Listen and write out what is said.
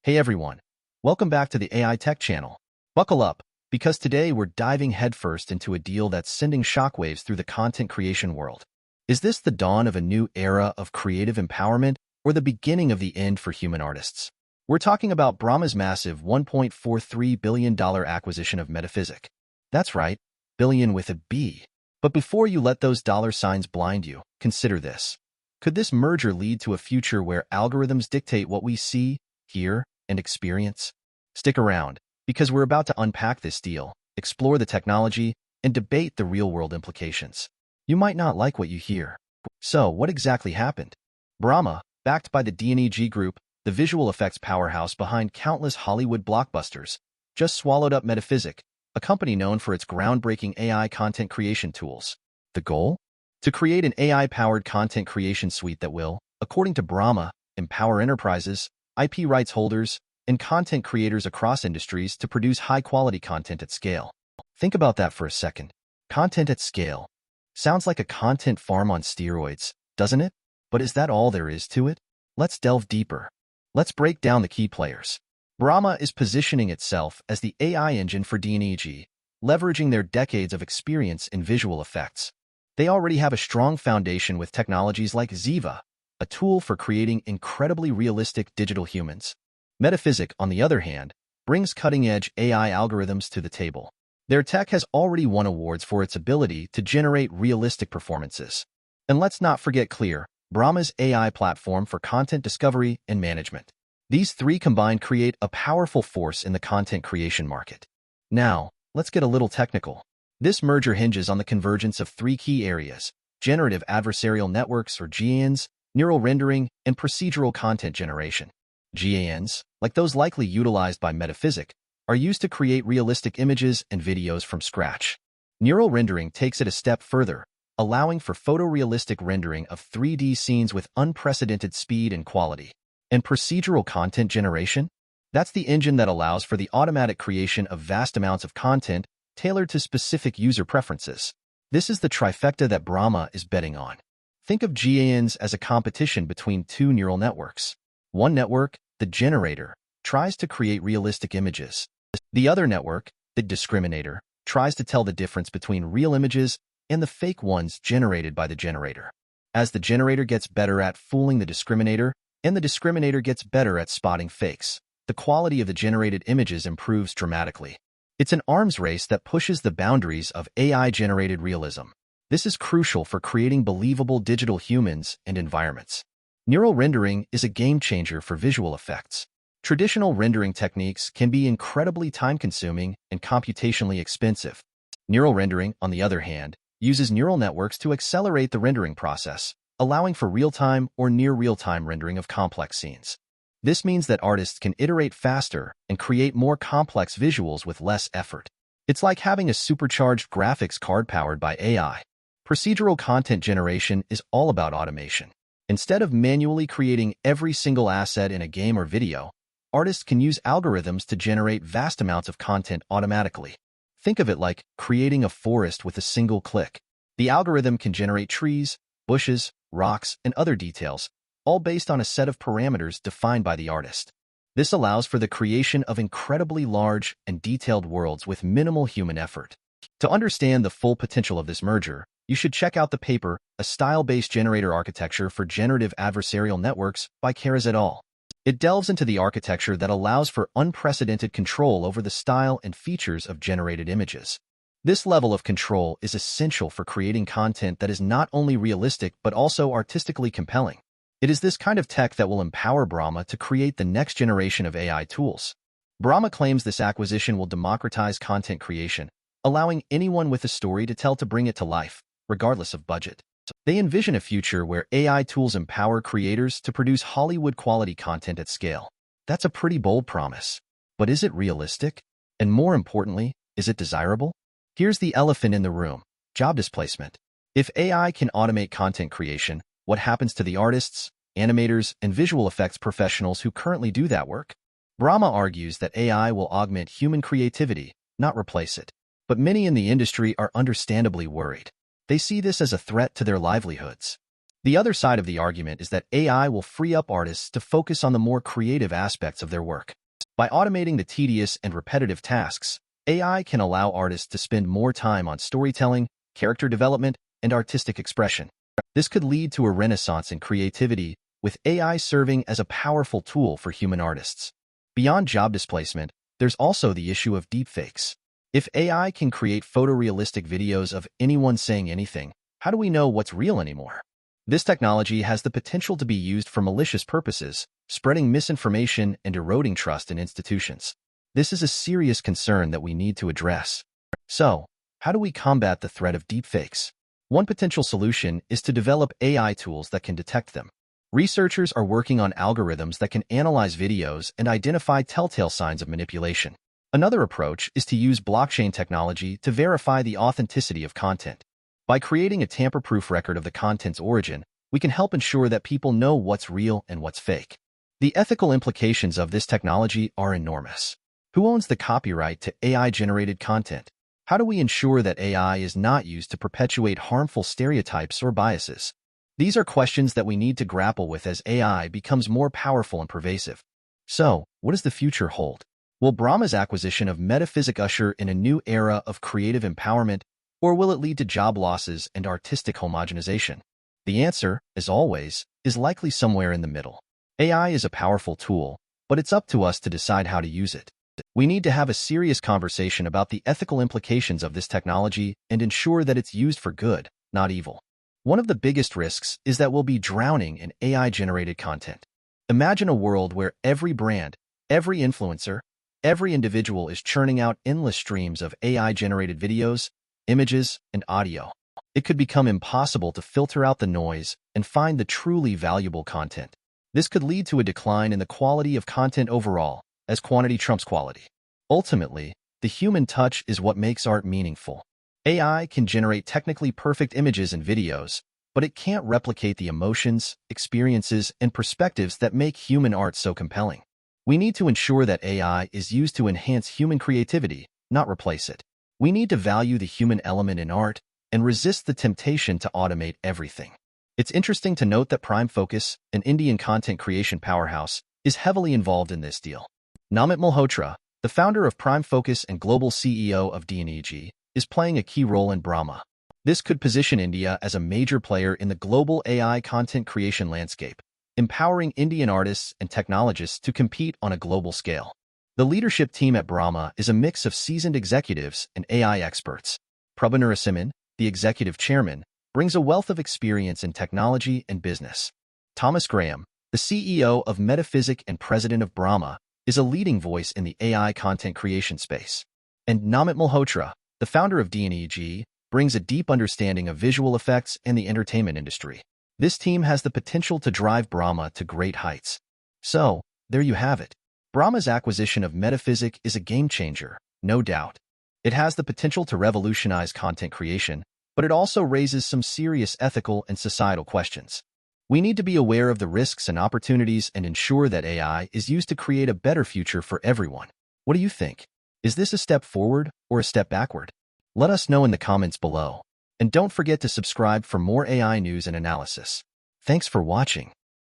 Hey everyone, welcome back to the AI Tech channel. Buckle up, because today we're diving headfirst into a deal that's sending shockwaves through the content creation world. Is this the dawn of a new era of creative empowerment or the beginning of the end for human artists? We're talking about Brahma's massive $1.43 billion acquisition of Metaphysic. That's right, billion with a B. But before you let those dollar signs blind you, consider this. Could this merger lead to a future where algorithms dictate what we see, hear, and experience? Stick around, because we're about to unpack this deal, explore the technology, and debate the real-world implications. You might not like what you hear. So, what exactly happened? Brahma, backed by the D&EG Group, the visual effects powerhouse behind countless Hollywood blockbusters, just swallowed up Metaphysic, a company known for its groundbreaking AI content creation tools. The goal? To create an AI-powered content creation suite that will, according to Brahma, empower enterprises, IP rights holders, and content creators across industries to produce high-quality content at scale. Think about that for a second. Content at scale. Sounds like a content farm on steroids, doesn't it? But is that all there is to it? Let's delve deeper. Let's break down the key players. Brahma is positioning itself as the AI engine for D&EG, leveraging their decades of experience in visual effects. They already have a strong foundation with technologies like Ziva, a tool for creating incredibly realistic digital humans. Metaphysic, on the other hand, brings cutting-edge AI algorithms to the table. Their tech has already won awards for its ability to generate realistic performances. And let's not forget Clear, Brahma's AI platform for content discovery and management. These three combined create a powerful force in the content creation market. Now, let's get a little technical. This merger hinges on the convergence of three key areas: generative adversarial networks, or GANs, neural rendering, and procedural content generation. GANs, like those likely utilized by Metaphysic, are used to create realistic images and videos from scratch. Neural rendering takes it a step further, allowing for photorealistic rendering of 3D scenes with unprecedented speed and quality. And procedural content generation? That's the engine that allows for the automatic creation of vast amounts of content tailored to specific user preferences. This is the trifecta that Brahma is betting on. Think of GANs as a competition between two neural networks. One network, the generator, tries to create realistic images. The other network, the discriminator, tries to tell the difference between real images and the fake ones generated by the generator. As the generator gets better at fooling the discriminator, and the discriminator gets better at spotting fakes, the quality of the generated images improves dramatically. It's an arms race that pushes the boundaries of AI-generated realism. This is crucial for creating believable digital humans and environments. Neural rendering is a game-changer for visual effects. Traditional rendering techniques can be incredibly time-consuming and computationally expensive. Neural rendering, on the other hand, uses neural networks to accelerate the rendering process, allowing for real-time or near-real-time rendering of complex scenes. This means that artists can iterate faster and create more complex visuals with less effort. It's like having a supercharged graphics card powered by AI. Procedural content generation is all about automation. Instead of manually creating every single asset in a game or video, artists can use algorithms to generate vast amounts of content automatically. Think of it like creating a forest with a single click. The algorithm can generate trees, bushes, rocks, and other details, all based on a set of parameters defined by the artist. This allows for the creation of incredibly large and detailed worlds with minimal human effort. To understand the full potential of this merger, you should check out the paper, A Style-Based Generator Architecture for Generative Adversarial Networks by Karas et al. It delves into the architecture that allows for unprecedented control over the style and features of generated images. This level of control is essential for creating content that is not only realistic but also artistically compelling. It is this kind of tech that will empower Brahma to create the next generation of AI tools. Brahma claims this acquisition will democratize content creation, allowing anyone with a story to tell to bring it to life, regardless of budget. They envision a future where AI tools empower creators to produce Hollywood-quality content at scale. That's a pretty bold promise. But is it realistic? And more importantly, is it desirable? Here's the elephant in the room: job displacement. If AI can automate content creation, what happens to the artists, animators, and visual effects professionals who currently do that work? Brahma argues that AI will augment human creativity, not replace it. But many in the industry are understandably worried. They see this as a threat to their livelihoods. The other side of the argument is that AI will free up artists to focus on the more creative aspects of their work. By automating the tedious and repetitive tasks, AI can allow artists to spend more time on storytelling, character development, and artistic expression. This could lead to a renaissance in creativity, with AI serving as a powerful tool for human artists. Beyond job displacement, there's also the issue of deepfakes. If AI can create photorealistic videos of anyone saying anything, how do we know what's real anymore? This technology has the potential to be used for malicious purposes, spreading misinformation and eroding trust in institutions. This is a serious concern that we need to address. So, how do we combat the threat of deepfakes? One potential solution is to develop AI tools that can detect them. Researchers are working on algorithms that can analyze videos and identify telltale signs of manipulation. Another approach is to use blockchain technology to verify the authenticity of content. By creating a tamper-proof record of the content's origin, we can help ensure that people know what's real and what's fake. The ethical implications of this technology are enormous. Who owns the copyright to AI-generated content? How do we ensure that AI is not used to perpetuate harmful stereotypes or biases? These are questions that we need to grapple with as AI becomes more powerful and pervasive. So, what does the future hold? Will Brahma's acquisition of Metaphysic usher in a new era of creative empowerment, or will it lead to job losses and artistic homogenization? The answer, as always, is likely somewhere in the middle. AI is a powerful tool, but it's up to us to decide how to use it. We need to have a serious conversation about the ethical implications of this technology and ensure that it's used for good, not evil. One of the biggest risks is that we'll be drowning in AI-generated content. Imagine a world where every brand, every influencer, every individual is churning out endless streams of AI-generated videos, images, and audio. It could become impossible to filter out the noise and find the truly valuable content. This could lead to a decline in the quality of content overall, as quantity trumps quality. Ultimately, the human touch is what makes art meaningful. AI can generate technically perfect images and videos, but it can't replicate the emotions, experiences, and perspectives that make human art so compelling. We need to ensure that AI is used to enhance human creativity, not replace it. We need to value the human element in art and resist the temptation to automate everything. It's interesting to note that Prime Focus, an Indian content creation powerhouse, is heavily involved in this deal. Namit Malhotra, the founder of Prime Focus and global CEO of DNEG, is playing a key role in Brahma. This could position India as a major player in the global AI content creation landscape, empowering Indian artists and technologists to compete on a global scale. The leadership team at Brahma is a mix of seasoned executives and AI experts. Prabha Narasimhan, the executive chairman, brings a wealth of experience in technology and business. Thomas Graham, the CEO of Metaphysic and president of Brahma, is a leading voice in the AI content creation space. And Namit Malhotra, the founder of DNEG, brings a deep understanding of visual effects and the entertainment industry. This team has the potential to drive Brahma to great heights. So, there you have it. Brahma's acquisition of Metaphysic is a game-changer, no doubt. It has the potential to revolutionize content creation, but it also raises some serious ethical and societal questions. We need to be aware of the risks and opportunities and ensure that AI is used to create a better future for everyone. What do you think? Is this a step forward or a step backward? Let us know in the comments below. And don't forget to subscribe for more AI news and analysis. Thanks for watching.